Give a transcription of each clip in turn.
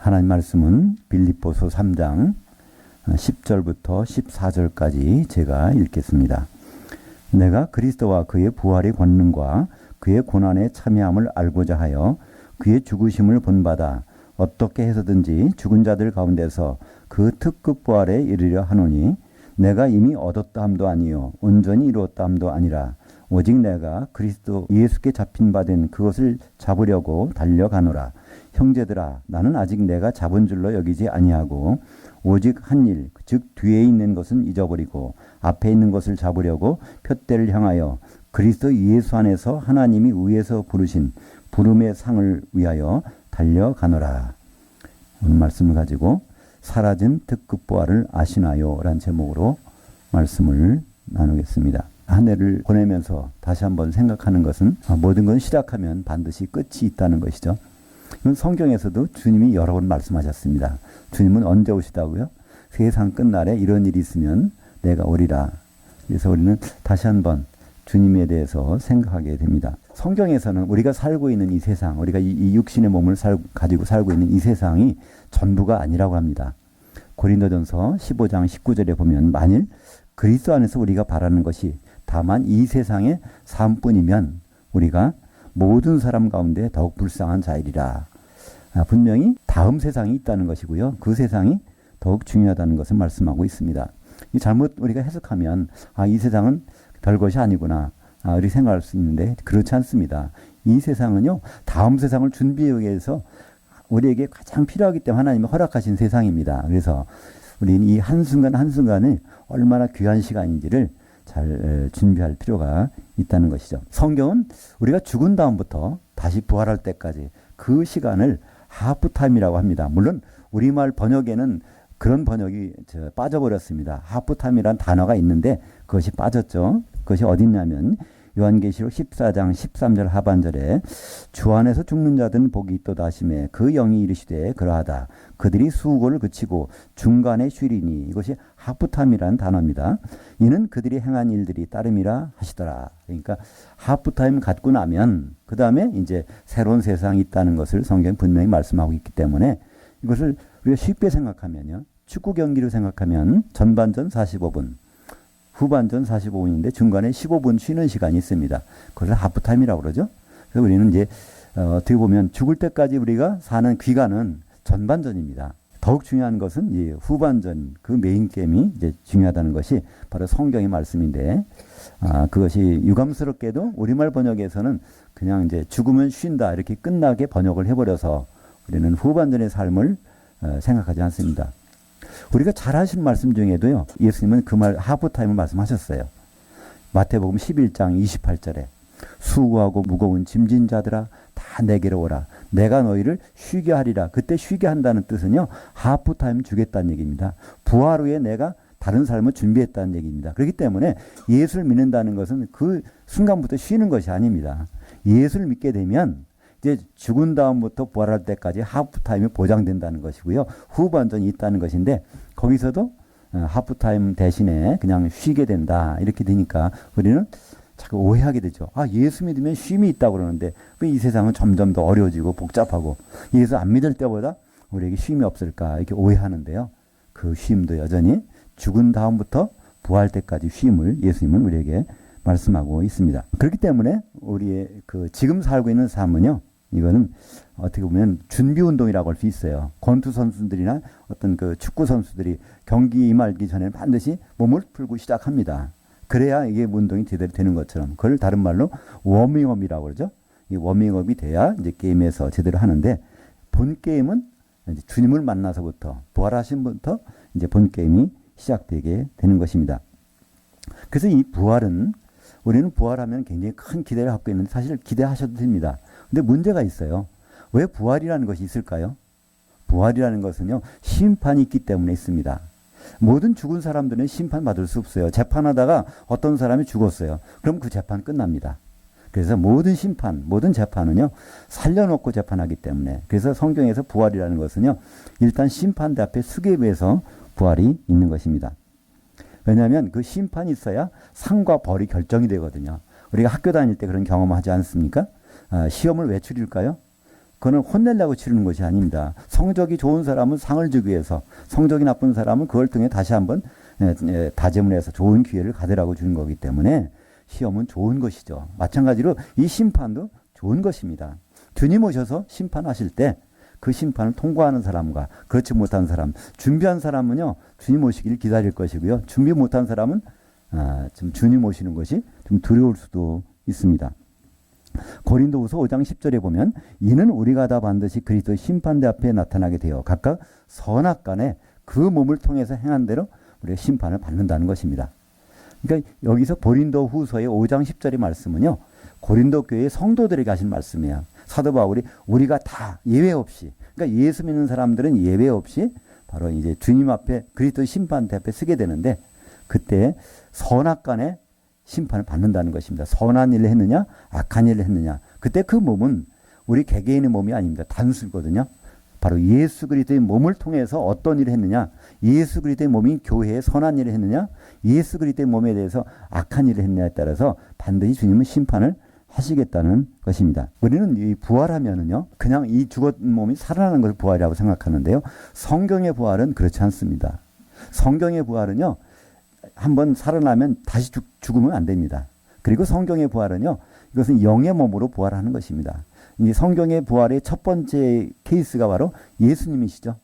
하나님 말씀은 빌립보서 3장 10절부터 14절까지 제가 읽겠습니다. 내가 그리스도와 그의 부활의 권능과 그의 고난에 참여함을 알고자 하여 그의 죽으심을 본받아 어떻게 해서든지 죽은 자들 가운데서 그 특급 부활에 이르려 하노니 내가 이미 얻었다 함도 아니요 온전히 이루었다 함도 아니라 오직 내가 그리스도 예수께 잡힌 바 된 그것을 잡으려고 달려가노라. 형제들아, 나는 아직 내가 잡은 줄로 여기지 아니하고 오직 한 일, 즉 뒤에 있는 것은 잊어버리고 앞에 있는 것을 잡으려고 푯대를 향하여 그리스도 예수 안에서 하나님이 위에서 부르신 부름의 상을 위하여 달려가노라. 오늘 말씀을 가지고 사라진 특급 부활을 아시나요? 라는 제목으로 말씀을 나누겠습니다. 한 해를 보내면서 다시 한번 생각하는 것은 모든 건 시작하면 반드시 끝이 있다는 것이죠. 이건 성경에서도 주님이 여러 번 말씀하셨습니다. 주님은 언제 오시다고요? 세상 끝날에 이런 일이 있으면 내가 오리라. 그래서 우리는 다시 한번 주님에 대해서 생각하게 됩니다. 성경에서는 우리가 살고 있는 이 세상, 우리가 이 육신의 몸을 가지고 살고 있는 이 세상이 전부가 아니라고 합니다. 고린도전서 15장 19절에 보면 만일 그리스도 안에서 우리가 바라는 것이 다만 이 세상의 삶뿐이면 우리가 모든 사람 가운데 더욱 불쌍한 자이리라. 분명히 다음 세상이 있다는 것이고요. 그 세상이 더욱 중요하다는 것을 말씀하고 있습니다. 잘못 우리가 해석하면 이 세상은 별것이 아니구나 이렇게 생각할 수 있는데 그렇지 않습니다. 이 세상은요. 다음 세상을 준비하기 위해서 우리에게 가장 필요하기 때문에 하나님이 허락하신 세상입니다. 그래서 우리는 이 한순간 한순간이 얼마나 귀한 시간인지를 잘 준비할 필요가 있다는 것이죠. 성경은 우리가 죽은 다음부터 다시 부활할 때까지 그 시간을 하프타임이라고 합니다. 물론 우리말 번역에는 그런 번역이 빠져버렸습니다. 하프타임이란 단어가 있는데 그것이 빠졌죠. 그것이 어디 있냐면 요한계시록 14장 13절 하반절에 주 안에서 죽는 자들은 복이 있도다 하시매 그 영이 이르시되 그러하다. 그들이 수고를 그치고 중간에 쉬리니 이것이 하프타임이라는 단어입니다. 이는 그들이 행한 일들이 따름이라 하시더라. 그러니까 하프타임 갖고 나면 그 다음에 이제 새로운 세상이 있다는 것을 성경이 분명히 말씀하고 있기 때문에 이것을 우리가 쉽게 생각하면요. 축구 경기를 생각하면 전반전 45분 후반전 45분인데 중간에 15분 쉬는 시간이 있습니다. 그것을 하프타임이라고 그러죠. 그래서 우리는 이제 어떻게 보면 죽을 때까지 우리가 사는 기간은 전반전입니다. 더욱 중요한 것은 이 후반전 그 메인 게임이 이제 중요하다는 것이 바로 성경의 말씀인데 그것이 유감스럽게도 우리말 번역에서는 그냥 이제 죽으면 쉰다 이렇게 끝나게 번역을 해버려서 우리는 후반전의 삶을 생각하지 않습니다. 우리가 잘 하신 말씀 중에도요. 예수님은 그 말 하프타임을 말씀하셨어요. 마태복음 11장 28절에 수고하고 무거운 짐진 자들아 다 내게로 오라. 내가 너희를 쉬게 하리라. 그때 쉬게 한다는 뜻은요. 하프타임 주겠다는 얘기입니다. 부활 후에 내가 다른 삶을 준비했다는 얘기입니다. 그렇기 때문에 예수를 믿는다는 것은 그 순간부터 쉬는 것이 아닙니다. 예수를 믿게 되면 이제 죽은 다음부터 부활할 때까지 하프타임이 보장된다는 것이고요. 후반전이 있다는 것인데 거기서도 하프타임 대신에 그냥 쉬게 된다. 이렇게 되니까 우리는 자꾸 오해하게 되죠. 예수 믿으면 쉼이 있다고 그러는데 왜 이 세상은 점점 더 어려워지고 복잡하고 예수 안 믿을 때보다 우리에게 쉼이 없을까 이렇게 오해하는데요. 그 쉼도 여전히 죽은 다음부터 부활 때까지 쉼을 예수님은 우리에게 말씀하고 있습니다. 그렇기 때문에 우리의 그 지금 살고 있는 삶은요. 이거는 어떻게 보면 준비 운동이라고 할 수 있어요. 권투 선수들이나 어떤 그 축구 선수들이 경기 임하기 전에 반드시 몸을 풀고 시작합니다. 그래야 이게 운동이 제대로 되는 것처럼 그걸 다른 말로 워밍업이라고 그러죠. 이 워밍업이 돼야 이제 게임에서 제대로 하는데 본 게임은 이제 주님을 만나서부터 부활하신 분부터 이제 본 게임이 시작되게 되는 것입니다. 그래서 이 부활은 우리는 부활하면 굉장히 큰 기대를 갖고 있는데 사실 기대하셔도 됩니다. 근데 문제가 있어요. 왜 부활이라는 것이 있을까요? 부활이라는 것은요. 심판이 있기 때문에 있습니다. 모든 죽은 사람들은 심판받을 수 없어요. 재판하다가 어떤 사람이 죽었어요. 그럼 그 재판 끝납니다. 그래서 모든 심판, 모든 재판은요. 살려놓고 재판하기 때문에 그래서 성경에서 부활이라는 것은요. 일단 심판대 앞에 서기 위해서 부활이 있는 것입니다. 왜냐하면 그 심판이 있어야 상과 벌이 결정이 되거든요. 우리가 학교 다닐 때 그런 경험을 하지 않습니까? 시험을 왜 치를까요? 그거는 혼내려고 치르는 것이 아닙니다. 성적이 좋은 사람은 상을 주기 위해서, 성적이 나쁜 사람은 그걸 통해 다시 한번 다짐을 해서 좋은 기회를 가더라고 주는 거기 때문에 시험은 좋은 것이죠. 마찬가지로 이 심판도 좋은 것입니다. 주님 오셔서 심판하실 때 그 심판을 통과하는 사람과 그렇지 못한 사람, 준비한 사람은요 주님 오시길 기다릴 것이고요. 준비 못한 사람은 좀 주님 오시는 것이 좀 두려울 수도 있습니다. 고린도후서 5장 10절에 보면 이는 우리가 다 반드시 그리스도의 심판대 앞에 나타나게 되어 각각 선악간에 그 몸을 통해서 행한 대로 우리가 심판을 받는다는 것입니다. 그러니까 여기서 고린도후서의 5장 10절의 말씀은요. 고린도 교회의 성도들에게 하신 말씀이에요. 사도 바울이 우리가 다 예외 없이, 그러니까 예수 믿는 사람들은 예외 없이 바로 이제 주님 앞에 그리스도의 심판대 앞에 서게 되는데 그때 선악간에 심판을 받는다는 것입니다. 선한 일을 했느냐 악한 일을 했느냐, 그때 그 몸은 우리 개개인의 몸이 아닙니다. 단수거든요. 바로 예수 그리스도의 몸을 통해서 어떤 일을 했느냐, 예수 그리스도의 몸인 교회에 선한 일을 했느냐, 예수 그리스도의 몸에 대해서 악한 일을 했느냐에 따라서 반드시 주님은 심판을 하시겠다는 것입니다. 우리는 이 부활하면은요, 그냥 이 죽었던 몸이 살아나는 것을 부활이라고 생각하는데요. 성경의 부활은 그렇지 않습니다. 성경의 부활은요, 한번 살아나면 다시 죽으면 안 됩니다. 그리고 성경의 부활은요, 이것은 영의 몸으로 부활하는 것입니다. 이 성경의 부활의 첫 번째 케이스가 바로 예수님이시죠.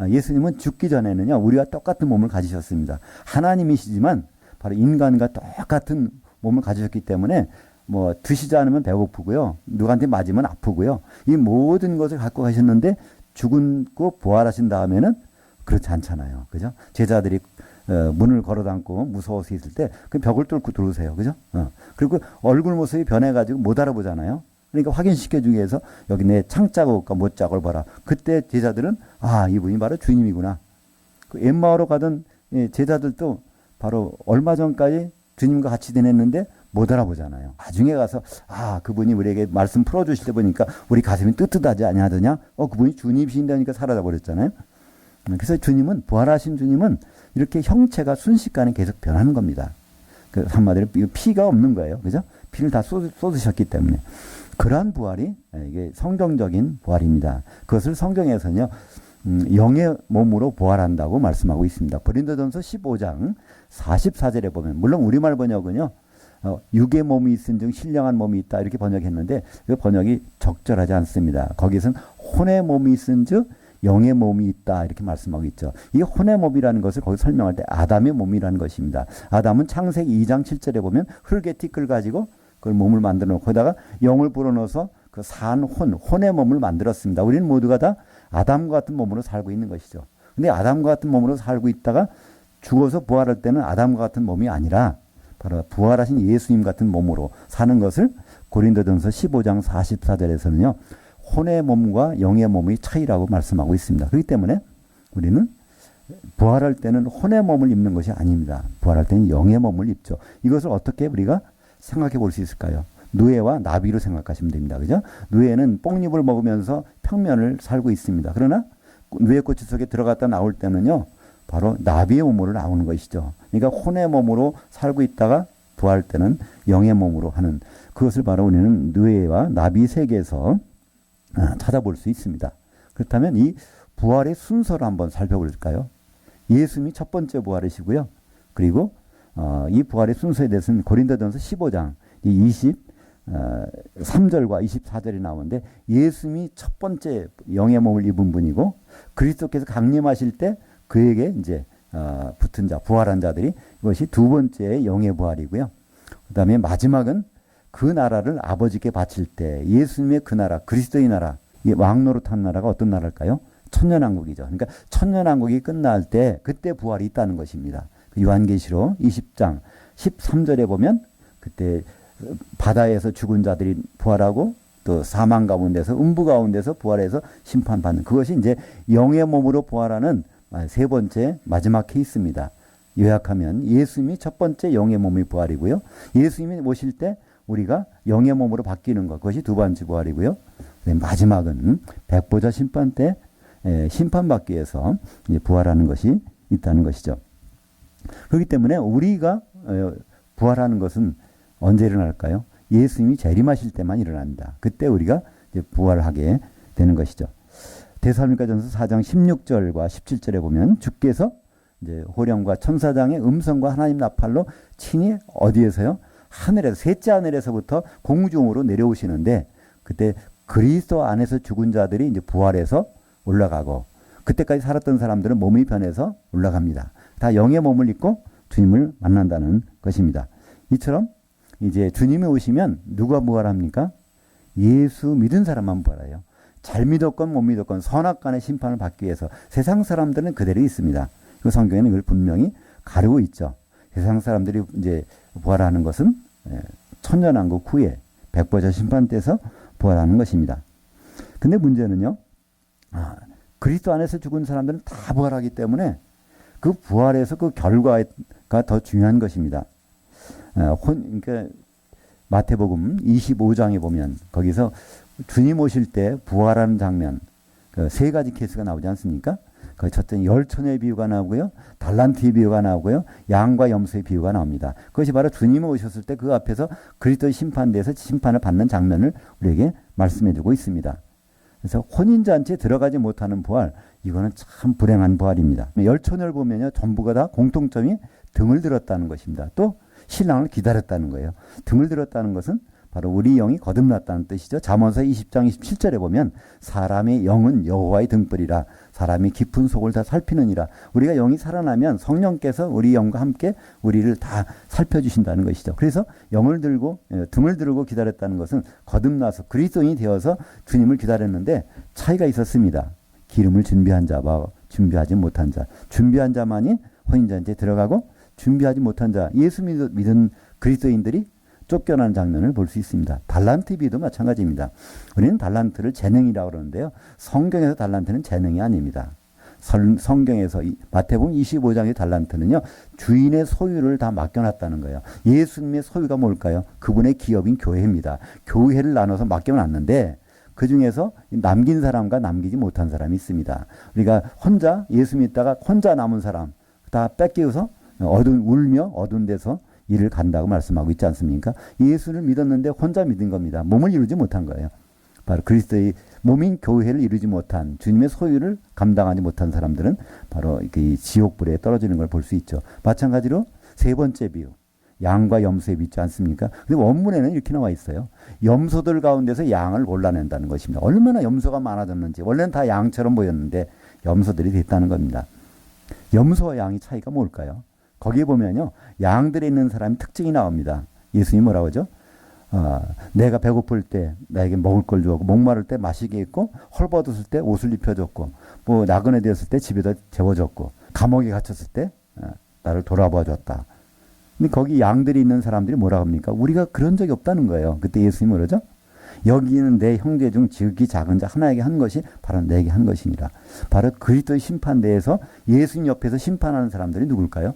예수님은 죽기 전에는요, 우리와 똑같은 몸을 가지셨습니다. 하나님이시지만 바로 인간과 똑같은 몸을 가지셨기 때문에 뭐 드시지 않으면 배고프고요, 누구한테 맞으면 아프고요, 이 모든 것을 갖고 가셨는데 죽고 부활하신 다음에는 그렇지 않잖아요. 그죠? 제자들이 문을 걸어 담고 무서워서 있을 때 그 벽을 뚫고 들어오세요. 그죠? 그리고 얼굴 모습이 변해가지고 못 알아보잖아요. 그러니까 확인시켜주기 위해서 여기 내 창자국과 못자국을 봐라. 그때 제자들은 이분이 바로 주님이구나. 그 엠마오로 가던 제자들도 바로 얼마 전까지 주님과 같이 지냈는데 못 알아보잖아요. 나중에 가서 그분이 우리에게 말씀 풀어주실 때 보니까 우리 가슴이 뜨뜻하지 아니하더냐? 그분이 주님이신다니까 사라져 버렸잖아요. 그래서 주님은, 부활하신 주님은 이렇게 형체가 순식간에 계속 변하는 겁니다. 그 한마디로 피가 없는 거예요. 그죠? 피를 다 쏟으셨기 때문에. 그러한 부활이 이게 성경적인 부활입니다. 그것을 성경에서는요, 영의 몸으로 부활한다고 말씀하고 있습니다. 고린도전서 15장 44절에 보면, 물론 우리말 번역은요, 육의 몸이 있은즉 신령한 몸이 있다 이렇게 번역했는데 그 번역이 적절하지 않습니다. 거기서는 혼의 몸이 있은즉 영의 몸이 있다 이렇게 말씀하고 있죠. 이 혼의 몸이라는 것을 거기 설명할 때 아담의 몸이라는 것입니다. 아담은 창세기 2장 7절에 보면 흙의 티끌 가지고 그걸 몸을 만들어 놓고 거기다가 영을 불어넣어서 그 산 혼의 몸을 만들었습니다. 우리는 모두가 다 아담과 같은 몸으로 살고 있는 것이죠. 근데 아담과 같은 몸으로 살고 있다가 죽어서 부활할 때는 아담과 같은 몸이 아니라 바로 부활하신 예수님 같은 몸으로 사는 것을 고린도전서 15장 44절에서는요. 혼의 몸과 영의 몸의 차이라고 말씀하고 있습니다. 그렇기 때문에 우리는 부활할 때는 혼의 몸을 입는 것이 아닙니다. 부활할 때는 영의 몸을 입죠. 이것을 어떻게 우리가 생각해 볼 수 있을까요? 누에와 나비로 생각하시면 됩니다. 그죠? 누에는 뽕잎을 먹으면서 평면을 살고 있습니다. 그러나 누에꽃 속에 들어갔다 나올 때는요. 바로 나비의 몸으로 나오는 것이죠. 그러니까 혼의 몸으로 살고 있다가 부활할 때는 영의 몸으로 하는, 그것을 바로 우리는 누에와 나비 세계에서 찾아볼 수 있습니다. 그렇다면 이 부활의 순서를 한번 살펴볼까요? 예수님이 첫 번째 부활이시고요. 그리고 이 부활의 순서에 대해서는 고린도전서 15장 23절과 24절이 나오는데, 예수님이 첫 번째 영의 몸을 입은 분이고 그리스도께서 강림하실 때 그에게 이제 붙은 자, 부활한 자들이, 이것이 두 번째 영의 부활이고요. 그 다음에 마지막은 그 나라를 아버지께 바칠 때 예수님의 그 나라, 그리스도의 나라, 이 왕노릇한 나라가 어떤 나라일까요? 천년왕국이죠. 그러니까 천년왕국이 끝날 때 그때 부활이 있다는 것입니다. 요한계시록 20장 13절에 보면 그때 바다에서 죽은 자들이 부활하고 또 사망 가운데서, 음부 가운데서 부활해서 심판받는, 그것이 이제 영의 몸으로 부활하는 세 번째 마지막 케이스입니다. 요약하면 예수님이 첫 번째 영의 몸의 부활이고요. 예수님이 오실 때 우리가 영의 몸으로 바뀌는 것, 그것이 두 번째 부활이고요. 마지막은 백보자 심판 때 심판받기 위해서 부활하는 것이 있다는 것이죠. 그렇기 때문에 우리가 부활하는 것은 언제 일어날까요? 예수님이 재림하실 때만 일어납니다. 그때 우리가 이제 부활하게 되는 것이죠. 데살로니가전서 4장 16절과 17절에 보면 주께서 이제 호령과 천사장의 음성과 하나님 나팔로 친히 어디에서요? 하늘에서, 셋째 하늘에서부터 공중으로 내려오시는데, 그때 그리스도 안에서 죽은 자들이 이제 부활해서 올라가고, 그때까지 살았던 사람들은 몸이 변해서 올라갑니다. 다 영의 몸을 입고 주님을 만난다는 것입니다. 이처럼 이제 주님이 오시면 누가 부활합니까? 예수 믿은 사람만 부활해요. 잘 믿었건 못 믿었건 선악간의 심판을 받기 위해서. 세상 사람들은 그대로 있습니다. 그 성경에는 이걸 분명히 가르고 있죠. 세상 사람들이 이제 부활하는 것은 천년왕국 후에 백보자 심판 때에서 부활하는 것입니다. 근데 문제는요, 그리스도 안에서 죽은 사람들은 다 부활하기 때문에 그 부활에서 그 결과가 더 중요한 것입니다. 그러니까 마태복음 25장에 보면 거기서 주님 오실 때 부활하는 장면, 그 세 가지 케이스가 나오지 않습니까? 그 첫째 열처녀의 비유가 나오고요, 달란트의 비유가 나오고요, 양과 염소의 비유가 나옵니다. 그것이 바로 주님이 오셨을 때 그 앞에서 그리스도의 심판대에서 심판을 받는 장면을 우리에게 말씀해주고 있습니다. 그래서 혼인잔치에 들어가지 못하는 부활, 이거는 참 불행한 부활입니다. 열처녀를 보면요, 전부가 다 공통점이 등을 들었다는 것입니다. 또 신랑을 기다렸다는 거예요. 등을 들었다는 것은 바로 우리 영이 거듭났다는 뜻이죠. 잠언서 20장 27절에 보면 사람의 영은 여호와의 등불이라 사람이 깊은 속을 다 살피느니라. 우리가 영이 살아나면 성령께서 우리 영과 함께 우리를 다 살펴주신다는 것이죠. 그래서 영을 들고 등을 들고 기다렸다는 것은 거듭나서 그리스도인이 되어서 주님을 기다렸는데 차이가 있었습니다. 기름을 준비한 자와 준비하지 못한 자. 준비한 자만이 혼인잔치에 들어가고 준비하지 못한 자, 예수 믿은 그리스도인들이 쫓겨나는 장면을 볼 수 있습니다. 달란트 비도 마찬가지입니다. 우리는 달란트를 재능이라고 그러는데요. 성경에서 달란트는 재능이 아닙니다. 성경에서 마태복음 25장의 달란트는요, 주인의 소유를 다 맡겨놨다는 거예요. 예수님의 소유가 뭘까요? 그분의 기업인 교회입니다. 교회를 나눠서 맡겨놨는데 그 중에서 남긴 사람과 남기지 못한 사람이 있습니다. 우리가 혼자 예수 믿다가 혼자 남은 사람 다 뺏기고서 울며 어두운 데서 일을 간다고 말씀하고 있지 않습니까? 예수를 믿었는데 혼자 믿은 겁니다. 몸을 이루지 못한 거예요. 바로 그리스도의 몸인 교회를 이루지 못한, 주님의 소유를 감당하지 못한 사람들은 바로 이 지옥불에 떨어지는 걸 볼 수 있죠. 마찬가지로 세 번째 비유, 양과 염소에 있지 않습니까? 근데 원문에는 이렇게 나와 있어요. 염소들 가운데서 양을 골라낸다는 것입니다. 얼마나 염소가 많아졌는지. 원래는 다 양처럼 보였는데 염소들이 됐다는 겁니다. 염소와 양의 차이가 뭘까요? 거기에 보면요, 양들에 있는 사람의 특징이 나옵니다. 예수님이 뭐라고 하죠? 내가 배고플 때 나에게 먹을 걸 주었고, 목마를 때 마시게 했고, 헐벗었을 때 옷을 입혀줬고, 뭐 나그네 되었을 때 집에다 재워줬고, 감옥에 갇혔을 때 나를 돌아봐 줬다. 근데 거기 양들이 있는 사람들이 뭐라고 합니까? 우리가 그런 적이 없다는 거예요. 그때 예수님이 뭐라죠? 여기는 내 형제 중 지극히 작은 자 하나에게 한 것이 바로 내게 한 것이니라. 바로 그리스도의 심판대에서 예수님 옆에서 심판하는 사람들이 누굴까요?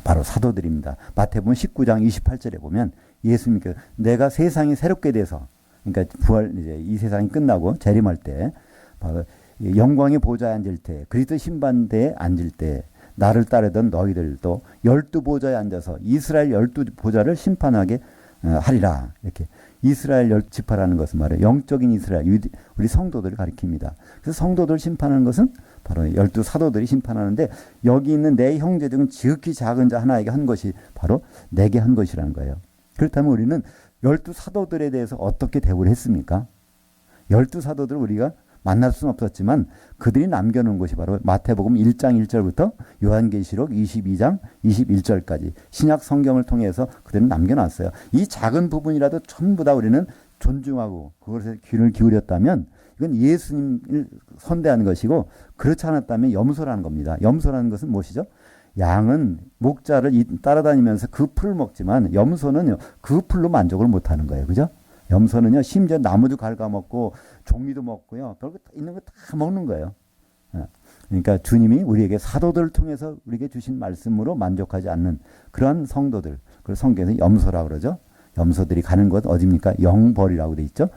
바로 사도들입니다. 마태복음 19장 28절에 보면 예수님께서 내가 세상이 새롭게 돼서, 그러니까 부활, 이제 이 세상이 끝나고 재림할 때, 바로 영광의 보좌에 앉을 때, 그리스도 심판대에 앉을 때, 나를 따르던 너희들도 12보좌에 앉아서 이스라엘 12보좌를 심판하게 하리라. 이렇게. 이스라엘 10지파라는 것은 말이에요. 영적인 이스라엘, 우리 성도들을 가리킵니다. 그래서 성도들 심판하는 것은 바로 12사도들이 심판하는데, 여기 있는 내 형제 중 지극히 작은 자 하나에게 한 것이 바로 내게 한 것이라는 거예요. 그렇다면 우리는 12사도들에 대해서 어떻게 대우를 했습니까? 12사도들을 우리가 만날 수는 없었지만 그들이 남겨놓은 것이 바로 마태복음 1장 1절부터 요한계시록 22장 21절까지 신약 성경을 통해서 그들은 남겨놨어요. 이 작은 부분이라도 전부 다 우리는 존중하고 그것에 귀를 기울였다면 이건 예수님을 선대하는 것이고, 그렇지 않았다면 염소라는 겁니다. 염소라는 것은 무엇이죠? 양은 목자를 따라다니면서 그 풀을 먹지만 염소는 그 풀로 만족을 못하는 거예요. 그죠? 염소는요, 심지어 나무도 갉아먹고 종이도 먹고요, 별거 있는 거 다 먹는 거예요. 그러니까 주님이 우리에게 사도들을 통해서 우리에게 주신 말씀으로 만족하지 않는 그러한 성도들, 그걸 성경에서 염소라고 그러죠. 염소들이 가는 곳 어디입니까? 영벌이라고 돼 있죠.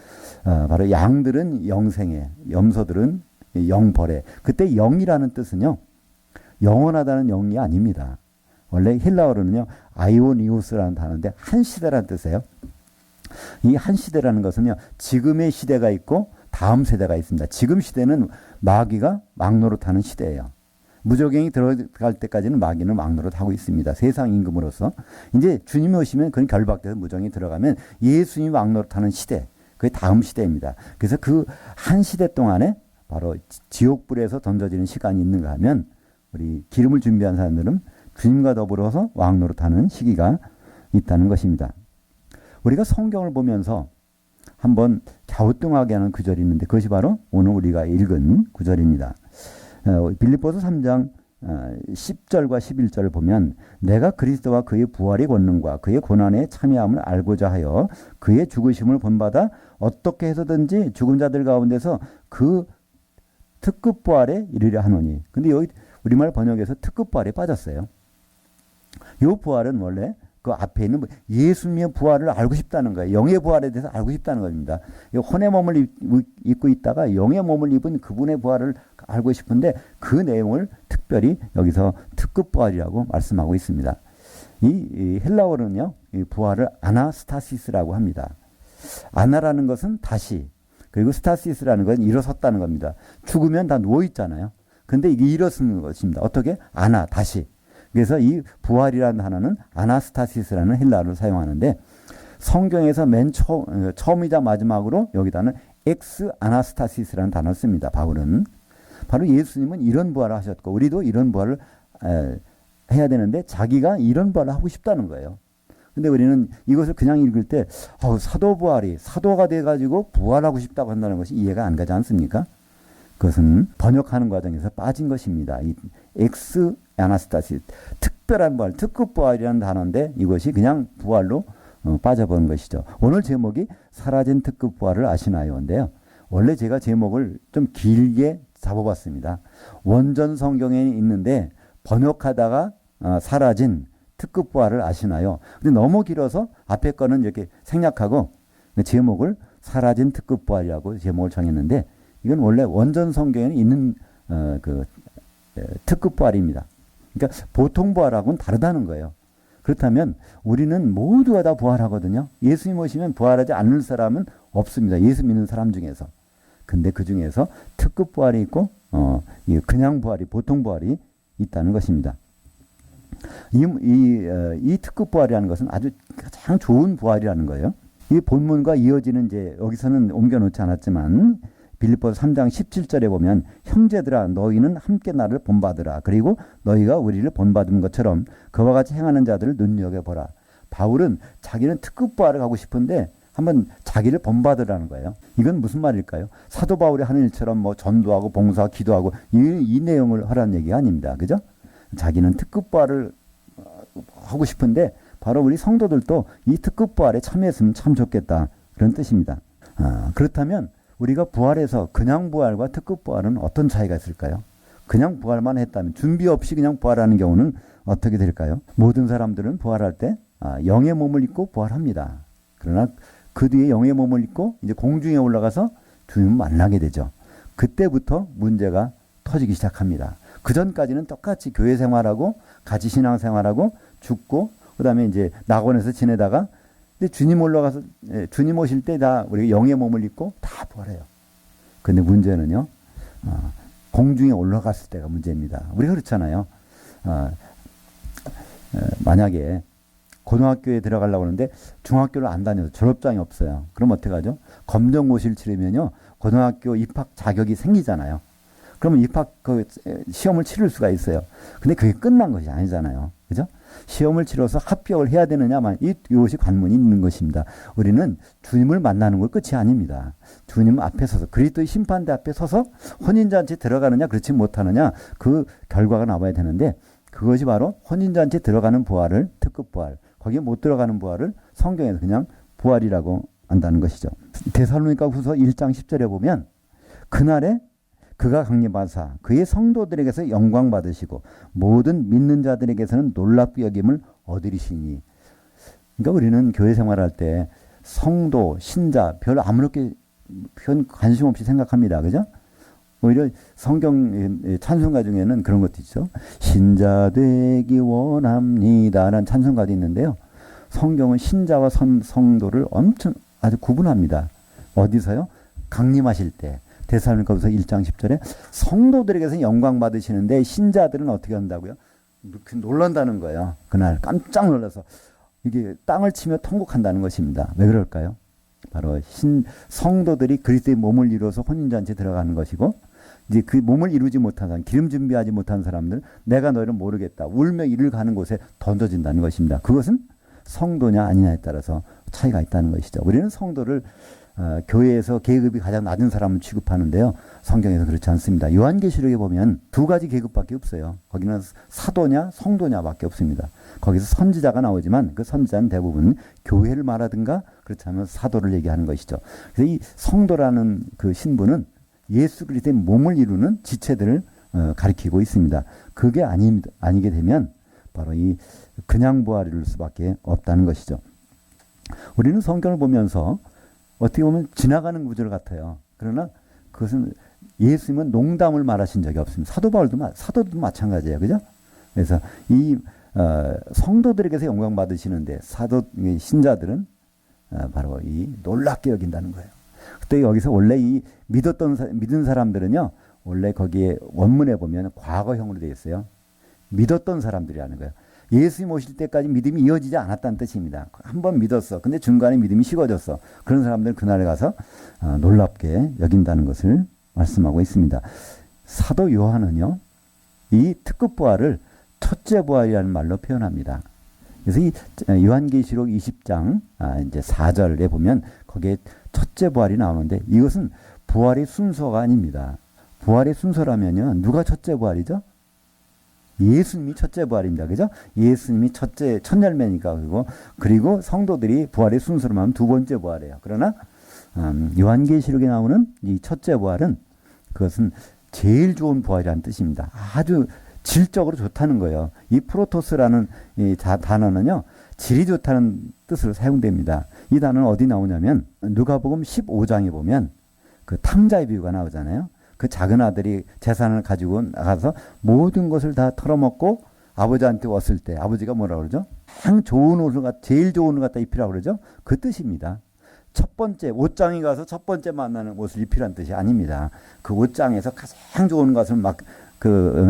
바로 양들은 영생에, 염소들은 영벌에. 그때 영이라는 뜻은요, 영원하다는 영이 아닙니다. 원래 헬라어로는요, 아이오니우스라는 단어인데 한 시대라는 뜻이에요. 이 한 시대라는 것은요, 지금의 시대가 있고 다음 세대가 있습니다. 지금 시대는 마귀가 막노릇하는 시대예요. 무적행이 들어갈 때까지는 마귀는 막노릇하고 있습니다. 세상 임금으로서. 이제 주님이 오시면 그런 결박돼서 무적행이 들어가면 예수님이 막노릇하는 시대, 그게 다음 시대입니다. 그래서 그 한 시대 동안에 바로 지옥불에서 던져지는 시간이 있는가 하면 우리 기름을 준비한 사람들은 주님과 더불어서 왕노릇하는 시기가 있다는 것입니다. 우리가 성경을 보면서 한번 갸우뚱하게 하는 구절이 있는데 그것이 바로 오늘 우리가 읽은 구절입니다. 빌립보서 3장 10절과 11절을 보면 내가 그리스도와 그의 부활의 권능과 그의 고난에 참여함을 알고자 하여 그의 죽으심을 본받아 어떻게 해서든지 죽은 자들 가운데서 그 특급 부활에 이르려 하노니. 근데 여기 우리말 번역에서 특급 부활에 빠졌어요. 이 부활은 원래 그 앞에 있는 예수님의 부활을 알고 싶다는 거예요. 영의 부활에 대해서 알고 싶다는 겁니다. 혼의 몸을 입고 있다가 영의 몸을 입은 그분의 부활을 알고 싶은데 그 내용을 특별히 여기서 특급 부활이라고 말씀하고 있습니다. 이 헬라어는요, 이 부활을 아나스타시스라고 합니다. 아나라는 것은 다시, 그리고 스타시스라는 건 일어섰다는 겁니다. 죽으면 다 누워 있잖아요. 근데 이게 일어서는 것입니다. 어떻게? 아나, 다시. 그래서 이 부활이라는 단어는 아나스타시스라는 헬라어를 사용하는데 성경에서 맨 처음이자 마지막으로 여기다는 엑스 아나스타시스라는 단어를 씁니다. 바울은. 바로 예수님은 이런 부활을 하셨고 우리도 이런 부활을 해야 되는데 자기가 이런 부활을 하고 싶다는 거예요. 근데 우리는 이것을 그냥 읽을 때 사도 부활이 사도가 돼가지고 부활하고 싶다고 한다는 것이 이해가 안 가지 않습니까? 그것은 번역하는 과정에서 빠진 것입니다. 이 엑스 아나스타시, 특별한 부활, 특급 부활이라는 단어인데 이것이 그냥 부활로 빠져버린 것이죠. 오늘 제목이 사라진 특급 부활을 아시나요인데요. 원래 제가 제목을 좀 길게 잡아봤습니다. 원전 성경에 있는데 번역하다가 사라진 특급 부활을 아시나요? 근데 너무 길어서 앞에 거는 이렇게 생략하고 제목을 사라진 특급 부활이라고 제목을 정했는데 이건 원래 원전 성경에는 있는 특급 부활입니다. 그러니까 보통 부활하고는 다르다는 거예요. 그렇다면 우리는 모두가 다 부활하거든요. 예수님 오시면 부활하지 않는 사람은 없습니다. 예수 믿는 사람 중에서. 근데 그 중에서 특급 부활이 있고 그냥 부활이, 보통 부활이 있다는 것입니다. 이 특급 부활이라는 것은 아주 가장 좋은 부활이라는 거예요. 이 본문과 이어지는 이제 여기서는 옮겨놓지 않았지만 빌립보서 3장 17절에 보면 형제들아 너희는 함께 나를 본받으라. 그리고 너희가 우리를 본받은 것처럼 그와 같이 행하는 자들을 눈여겨보라. 바울은 자기는 특급 부활을 가고 싶은데 한번 자기를 본받으라는 거예요. 이건 무슨 말일까요? 사도 바울이 하는 일처럼 뭐 전도하고 봉사하고 기도하고 이 내용을 하라는 얘기가 아닙니다. 그죠? 자기는 특급 부활을 하고 싶은데 바로 우리 성도들도 이 특급 부활에 참여했으면 참 좋겠다. 그런 뜻입니다. 그렇다면 우리가 부활해서 그냥 부활과 특급 부활은 어떤 차이가 있을까요? 그냥 부활만 했다면 준비 없이 그냥 부활하는 경우는 어떻게 될까요? 모든 사람들은 부활할 때 영의 몸을 입고 부활합니다. 그러나 그 뒤에 영의 몸을 입고 이제 공중에 올라가서 주님을 만나게 되죠. 그때부터 문제가 터지기 시작합니다. 그 전까지는 똑같이 교회 생활하고 같이 신앙 생활하고 죽고 그다음에 이제 낙원에서 지내다가 근데 주님 올라가서 주님 오실 때 다 우리가 영의 몸을 입고 다 부활해요. 근데 문제는요. 공중에 올라갔을 때가 문제입니다. 우리가 그렇잖아요. 만약에 고등학교에 들어가려고 하는데 중학교를 안 다녀서 졸업장이 없어요. 그럼 어떻게 하죠? 검정고시를 치르면요. 고등학교 입학 자격이 생기잖아요. 그러면 입학 시험을 치를 수가 있어요. 근데 그게 끝난 것이 아니잖아요. 그죠? 시험을 치러서 합격을 해야 되느냐만 이것이 관문이 있는 것입니다. 우리는 주님을 만나는 것 끝이 아닙니다. 주님 앞에 서서 그리스도의 심판대 앞에 서서 혼인잔치에 들어가느냐 그렇지 못하느냐 그 결과가 나와야 되는데 그것이 바로 혼인잔치에 들어가는 부활을 특급 부활 거기에 못 들어가는 부활을 성경에서 그냥 부활이라고 한다는 것이죠. 데살로니가 후서 1장 10절에 보면 그날에 그가 강림하사 그의 성도들에게서 영광 받으시고 모든 믿는 자들에게서는 놀랍게 여김을 얻으리시니. 그러니까 우리는 교회 생활할 때 성도, 신자 별로 아무렇게 관심 없이 생각합니다. 그죠? 오히려 성경 찬송가 중에는 그런 것도 있죠. 신자 되기 원합니다 라는 찬송가도 있는데요. 성경은 신자와 성도를 엄청 아주 구분합니다. 어디서요? 강림하실 때 데살로니가후서 1장 10절에 성도들에게서 영광 받으시는데 신자들은 어떻게 한다고요? 놀란다는 거예요. 그날 깜짝 놀라서 이게 땅을 치며 통곡한다는 것입니다. 왜 그럴까요? 바로 성도들이 그리스도의 몸을 이루어서 혼인잔치에 들어가는 것이고, 이제 그 몸을 이루지 못한 사람, 기름 준비하지 못한 사람들, 내가 너희를 모르겠다, 울며 이를 가는 곳에 던져진다는 것입니다. 그것은 성도냐 아니냐에 따라서 차이가 있다는 것이죠. 우리는 성도를 교회에서 계급이 가장 낮은 사람을 취급하는데요. 성경에서 그렇지 않습니다. 요한계시록에 보면 두 가지 계급밖에 없어요. 거기는 사도냐 성도냐밖에 없습니다. 거기서 선지자가 나오지만 그 선지자는 대부분 교회를 말하든가 그렇지 않으면 사도를 얘기하는 것이죠. 그래서 이 성도라는 그 신분은 예수 그리스도의 몸을 이루는 지체들을 가리키고 있습니다. 그게 아니게 되면 바로 이 그냥 부활을 이룰 수밖에 없다는 것이죠. 우리는 성경을 보면서 어떻게 보면 지나가는 구절 같아요. 그러나 그것은 예수님은 농담을 말하신 적이 없습니다. 사도도 마찬가지예요. 그죠? 그래서 이 성도들에게서 영광 받으시는데 신자들은 바로 이 놀랍게 여긴다는 거예요. 그때 여기서 원래 이 믿은 사람들은요, 원래 거기에 원문에 보면 과거형으로 되어 있어요. 믿었던 사람들이라는 거예요. 예수님 오실 때까지 믿음이 이어지지 않았다는 뜻입니다. 한 번 믿었어. 근데 중간에 믿음이 식어졌어. 그런 사람들은 그날에 가서 놀랍게 여긴다는 것을 말씀하고 있습니다. 사도 요한은요, 이 특급 부활을 첫째 부활이라는 말로 표현합니다. 그래서 이 요한계시록 20장 이제 4절에 보면 거기에 첫째 부활이 나오는데, 이것은 부활의 순서가 아닙니다. 부활의 순서라면요, 누가 첫째 부활이죠? 예수님이 첫째 부활입니다. 그죠? 예수님이 첫 열매니까. 그리고 성도들이 부활의 순서로 하면 두 번째 부활이에요. 그러나 요한계시록에 나오는 이 첫째 부활은 그것은 제일 좋은 부활이라는 뜻입니다. 아주 질적으로 좋다는 거예요. 이 프로토스라는 이 단어는요, 질이 좋다는 뜻으로 사용됩니다. 이 단어는 어디 나오냐면 누가복음 15장에 보면 그 탕자의 비유가 나오잖아요. 그 작은 아들이 재산을 가지고 나가서 모든 것을 다 털어먹고 아버지한테 왔을 때 아버지가 뭐라고 그러죠? 제일 좋은 옷을 갖다 입히라고 그러죠? 그 뜻입니다. 첫 번째, 옷장에 가서 첫 번째 만나는 옷을 입히라는 뜻이 아닙니다. 그 옷장에서 가장 좋은 것을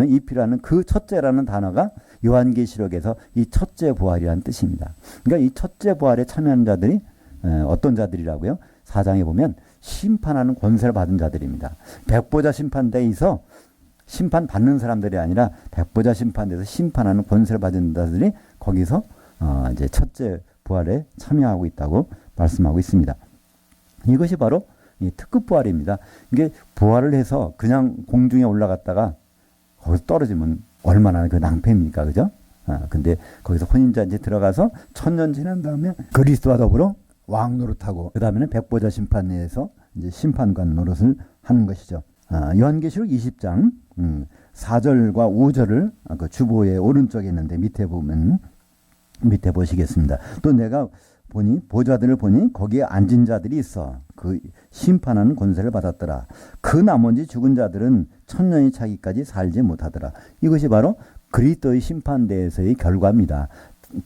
입히라는 그 첫째라는 단어가 요한계시록에서 이 첫째 부활이라는 뜻입니다. 그러니까 이 첫째 부활에 참여하는 자들이 어떤 자들이라고요? 4장에 보면 심판하는 권세를 받은 자들입니다. 백보자 심판대에서 심판받는 사람들이 아니라 백보자 심판대에서 심판하는 권세를 받은 자들이 거기서 이제 첫째 부활에 참여하고 있다고 말씀하고 있습니다. 이것이 바로 이 특급 부활입니다. 이게 부활을 해서 그냥 공중에 올라갔다가 거기서 떨어지면 얼마나 그 낭패입니까? 그죠? 근데 거기서 혼인잔치에 들어가서 1000년 지난 다음에 그리스도와 더불어 왕 노릇하고, 그 다음에는 백보자 심판에서 이제 심판관 노릇을 하는 것이죠. 요한계시록 20장 4절과 5절을 그 주보의 오른쪽에 있는데 밑에 보시겠습니다. 또 내가 보좌들을 보니 거기에 앉은 자들이 있어 그 심판하는 권세를 받았더라. 그 나머지 죽은 자들은 1000년이 차기까지 살지 못하더라. 이것이 바로 그리스도의 심판대에서의 결과입니다.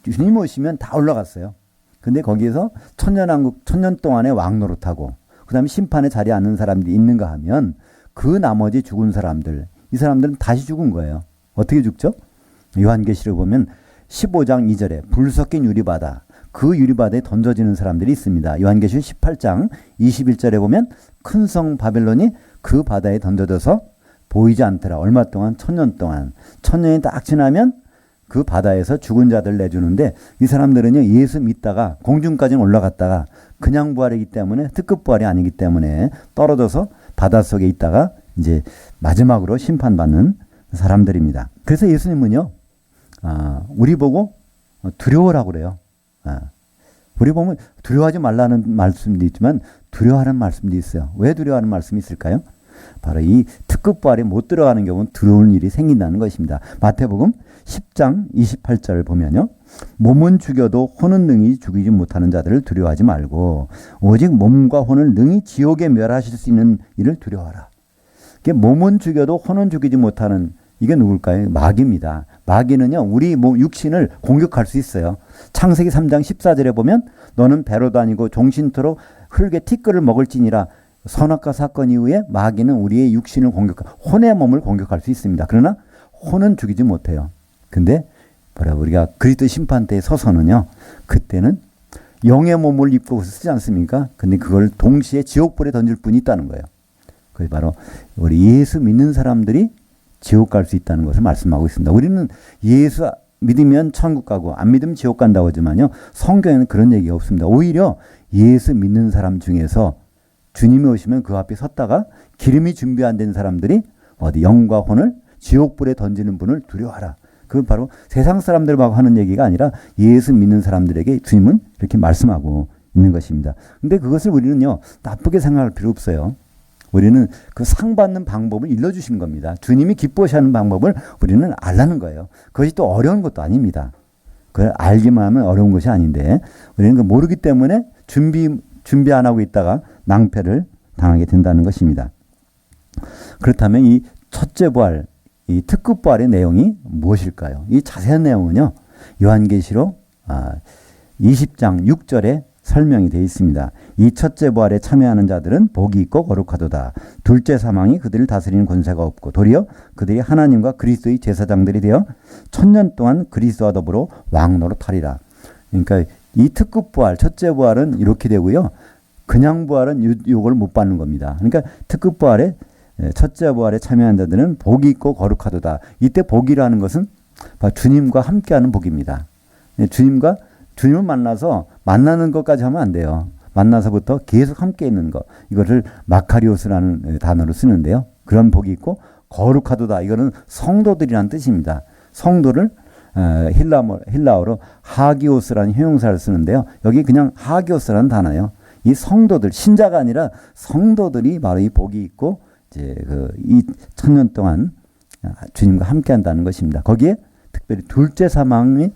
주님 오시면 다 올라갔어요. 근데 거기에서 1000년 동안의 왕 노릇하고 그 다음에 심판의 자리에 앉는 사람들이 있는가 하면 그 나머지 죽은 사람들, 이 사람들은 다시 죽은 거예요. 어떻게 죽죠? 요한계시록 보면 15장 2절에 불 섞인 유리바다, 그 유리바다에 던져지는 사람들이 있습니다. 요한계시록 18장 21절에 보면 큰 성 바벨론이 그 바다에 던져져서 보이지 않더라. 얼마 동안? 1000년 동안. 1000년이 딱 지나면 그 바다에서 죽은 자들 내주는데, 이 사람들은요, 예수 믿다가 공중까지는 올라갔다가 그냥 부활이기 때문에, 특급 부활이 아니기 때문에 떨어져서 바닷속에 있다가 이제 마지막으로 심판받는 사람들입니다. 그래서 예수님은요, 우리 보고 두려워라고 그래요. 우리 보면 두려워하지 말라는 말씀도 있지만 두려워하는 말씀도 있어요. 왜 두려워하는 말씀이 있을까요? 바로 이 특급 부활에 못 들어가는 경우는 두려운 일이 생긴다는 것입니다. 마태복음 10장 28절을 보면요, 몸은 죽여도 혼은 능히 죽이지 못하는 자들을 두려워하지 말고 오직 몸과 혼을 능히 지옥에 멸하실 수 있는 이를 두려워하라. 몸은 죽여도 혼은 죽이지 못하는, 이게 누굴까요? 마귀입니다. 마귀는요, 우리 육신을 공격할 수 있어요. 창세기 3장 14절에 보면 너는 배로 다니고 종신토록 흙의 티끌을 먹을지니라, 선악과 사건 이후에 마귀는 우리의 육신을 혼의 몸을 공격할 수 있습니다. 그러나 혼은 죽이지 못해요. 근데 우리가 그리스도 심판대에 서서는요, 그때는 영의 몸을 입고 쓰지 않습니까? 근데 그걸 동시에 지옥불에 던질 분이 있다는 거예요. 그게 바로 우리 예수 믿는 사람들이 지옥 갈 수 있다는 것을 말씀하고 있습니다. 우리는 예수 믿으면 천국 가고 안 믿으면 지옥 간다고 하지만요, 성경에는 그런 얘기가 없습니다. 오히려 예수 믿는 사람 중에서 주님이 오시면 그 앞에 섰다가 기름이 준비 안 된 사람들이 영과 혼을 지옥불에 던지는 분을 두려워하라. 그건 바로 세상 사람들하고 하는 얘기가 아니라 예수 믿는 사람들에게 주님은 이렇게 말씀하고 있는 것입니다. 근데 그것을 우리는요, 나쁘게 생각할 필요 없어요. 우리는 그 상 받는 방법을 일러주신 겁니다. 주님이 기뻐하시는 방법을 우리는 알라는 거예요. 그것이 또 어려운 것도 아닙니다. 그걸 알기만 하면 어려운 것이 아닌데, 우리는 그 모르기 때문에 준비 안 하고 있다가 낭패를 당하게 된다는 것입니다. 그렇다면 이 첫째 부활, 이 특급 부활의 내용이 무엇일까요? 이 자세한 내용은요, 요한계시록 20장 6절에 설명이 되어 있습니다. 이 첫째 부활에 참여하는 자들은 복이 있고 거룩하도다. 둘째 사망이 그들을 다스리는 권세가 없고 도리어 그들이 하나님과 그리스도의 제사장들이 되어 1000년 동안 그리스도와 더불어 왕노릇하리라. 그러니까 이 특급 부활, 첫째 부활은 이렇게 되고요. 그냥 부활은 이걸 못 받는 겁니다. 그러니까 특급 부활에 첫째 부활에 참여한 자들은 복이 있고 거룩하도다. 이때 복이라는 것은 주님과 함께하는 복입니다. 주님을 만나서 만나는 것까지 하면 안 돼요. 만나서부터 계속 함께 있는 것. 이것을 마카리오스라는 단어로 쓰는데요. 그런 복이 있고 거룩하도다. 이거는 성도들이라는 뜻입니다. 성도를 힐라어로 하기오스라는 형용사를 쓰는데요. 여기 그냥 하기오스라는 단어예요. 이 성도들, 신자가 아니라 성도들이 바로 이 복이 있고 이제 이 1000년 동안 주님과 함께 한다는 것입니다. 거기에 특별히 둘째 사망의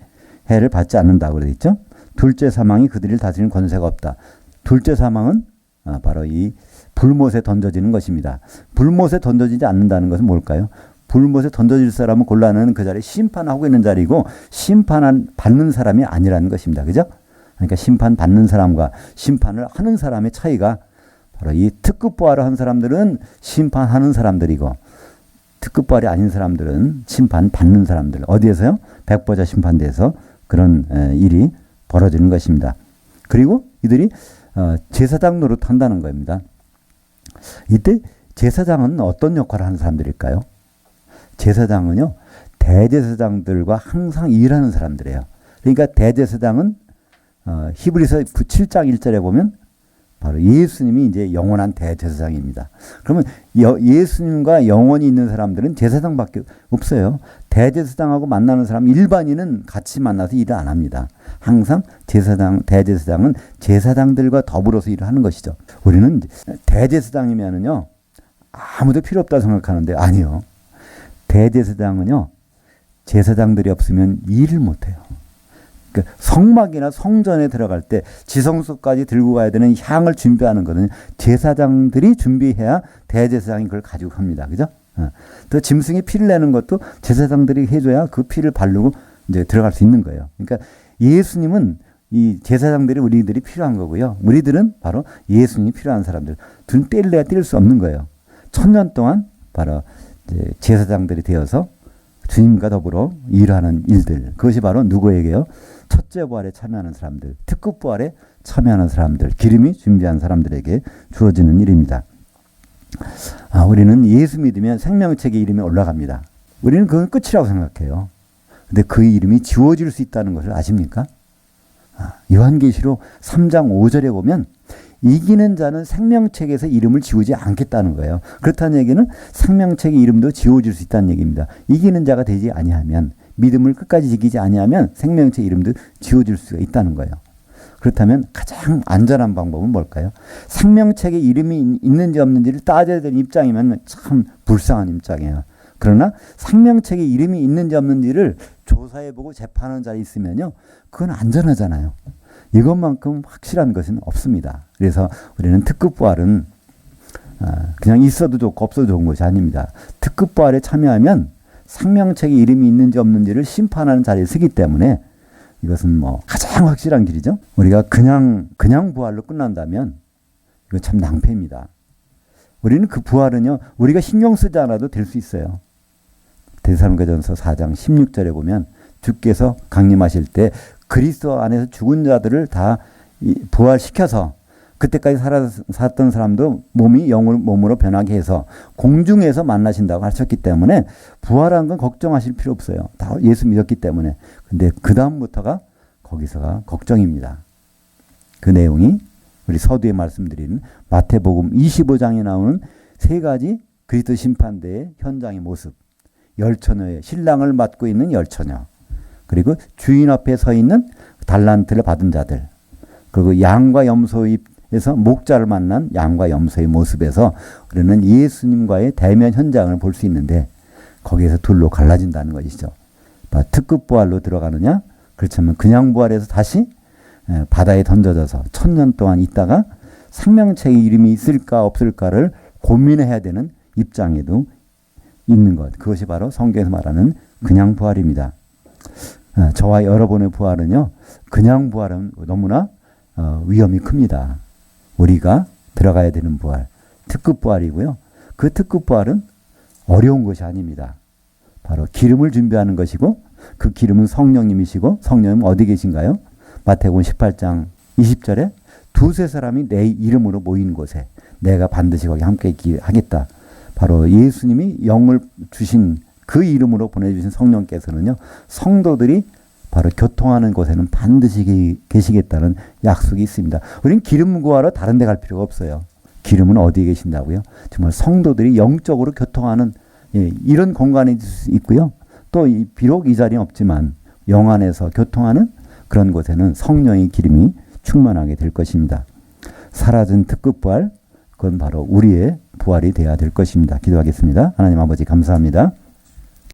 해를 받지 않는다고 그러어 있죠. 둘째 사망이 그들을 다스리는 권세가 없다. 둘째 사망은 바로 이 불못에 던져지는 것입니다. 불못에 던져지지 않는다는 것은 뭘까요? 불못에 던져질 사람은 곤란한 그 자리에 심판하고 있는 자리고 받는 사람이 아니라는 것입니다. 그죠? 그러니까 심판받는 사람과 심판을 하는 사람의 차이가 바로 이 특급 부활을 한 사람들은 심판하는 사람들이고 특급 부활이 아닌 사람들은 심판받는 사람들. 어디에서요? 백보자 심판대에서 그런 일이 벌어지는 것입니다. 그리고 이들이 제사장 노릇한다는 겁니다. 이때 제사장은 어떤 역할을 하는 사람들일까요? 제사장은요, 대제사장들과 항상 일하는 사람들이에요. 그러니까 대제사장은 히브리서 7장 1절에 보면 바로 예수님이 이제 영원한 대제사장입니다. 그러면 예수님과 영원히 있는 사람들은 제사장밖에 없어요. 대제사장하고 만나는 사람, 일반인은 같이 만나서 일을 안 합니다. 항상 대제사장은 제사장들과 더불어서 일을 하는 것이죠. 우리는 대제사장이면은요, 아무도 필요 없다고 생각하는데 아니요. 대제사장은요, 제사장들이 없으면 일을 못해요. 성막이나 성전에 들어갈 때 지성소까지 들고 가야 되는 향을 준비하는 것은 제사장들이 준비해야 대제사장이 그걸 가지고 갑니다. 그죠? 또 짐승이 피를 내는 것도 제사장들이 해줘야 그 피를 바르고 이제 들어갈 수 있는 거예요. 그러니까 예수님은 이 제사장들이 우리들이 필요한 거고요. 우리들은 바로 예수님이 필요한 사람들. 둘 뗄래야 뗄 수 없는 거예요. 1000년 동안 바로 이제 제사장들이 되어서 주님과 더불어 일하는 일들. 그것이 바로 누구에게요? 첫째 부활에 참여하는 사람들, 특급 부활에 참여하는 사람들, 기름이 준비한 사람들에게 주어지는 일입니다. 우리는 예수 믿으면 생명책의 이름이 올라갑니다. 우리는 그건 끝이라고 생각해요. 근데 그 이름이 지워질 수 있다는 것을 아십니까? 요한계시록 3장 5절에 보면 이기는 자는 생명책에서 이름을 지우지 않겠다는 거예요. 그렇다는 얘기는 생명책의 이름도 지워질 수 있다는 얘기입니다. 이기는 자가 되지 아니하면, 믿음을 끝까지 지키지 아니하면 생명책 이름도 지워질 수가 있다는 거예요. 그렇다면 가장 안전한 방법은 뭘까요? 생명책에 이름이 있는지 없는지를 따져야 되는 입장이면 참 불쌍한 입장이에요. 그러나 생명책에 이름이 있는지 없는지를 조사해보고 재판하는 자리 있으면요, 그건 안전하잖아요. 이것만큼 확실한 것은 없습니다. 그래서 우리는 특급 부활은 그냥 있어도 좋고 없어도 좋은 것이 아닙니다. 특급 부활에 참여하면 생명책에 이름이 있는지 없는지를 심판하는 자리에 서기 때문에 이것은 가장 확실한 길이죠. 우리가 그냥 부활로 끝난다면 이거 참 낭패입니다. 우리는 그 부활은요, 우리가 신경 쓰지 않아도 될 수 있어요. 데살로니가전서 4장 16절에 보면 주께서 강림하실 때 그리스도 안에서 죽은 자들을 다 부활시켜서 그때까지 살았던 사람도 몸이 몸으로 변하게 해서 공중에서 만나신다고 하셨기 때문에 부활한 건 걱정하실 필요 없어요. 다 예수 믿었기 때문에. 근데 그 다음부터가 거기서가 걱정입니다. 그 내용이 우리 서두에 말씀드린 마태복음 25장에 나오는 세 가지 그리스도 심판대의 현장의 모습. 열처녀의 신랑을 맡고 있는 열처녀. 그리고 주인 앞에 서 있는 달란트를 받은 자들. 그리고 양과 염소에서 목자를 만난 양과 염소의 모습에서 우리는 예수님과의 대면 현장을 볼 수 있는데 거기에서 둘로 갈라진다는 것이죠. 특급 부활로 들어가느냐? 그렇다면 그냥 부활해서 다시 바다에 던져져서 1000년 동안 있다가 생명체의 이름이 있을까 없을까를 고민해야 되는 입장에도 있는 것. 그것이 바로 성경에서 말하는 그냥 부활입니다. 저와 여러분의 부활은요, 그냥 부활은 너무나 위험이 큽니다. 우리가 들어가야 되는 부활, 특급 부활이고요. 그 특급 부활은 어려운 것이 아닙니다. 바로 기름을 준비하는 것이고 그 기름은 성령님이시고 성령님 어디 계신가요? 마태복음 18장 20절에 두세 사람이 내 이름으로 모인 곳에 내가 반드시 거기 함께 하겠다. 바로 예수님이 영을 주신 그 이름으로 보내주신 성령께서는요, 성도들이 바로 교통하는 곳에는 반드시 계시겠다는 약속이 있습니다. 우리는 기름 구하러 다른 데 갈 필요가 없어요. 기름은 어디에 계신다고요? 정말 성도들이 영적으로 교통하는 이런 공간이 있고요. 또 비록 이 자리는 없지만 영 안에서 교통하는 그런 곳에는 성령의 기름이 충만하게 될 것입니다. 사라진 특급 부활, 그건 바로 우리의 부활이 되어야 될 것입니다. 기도하겠습니다. 하나님 아버지 감사합니다.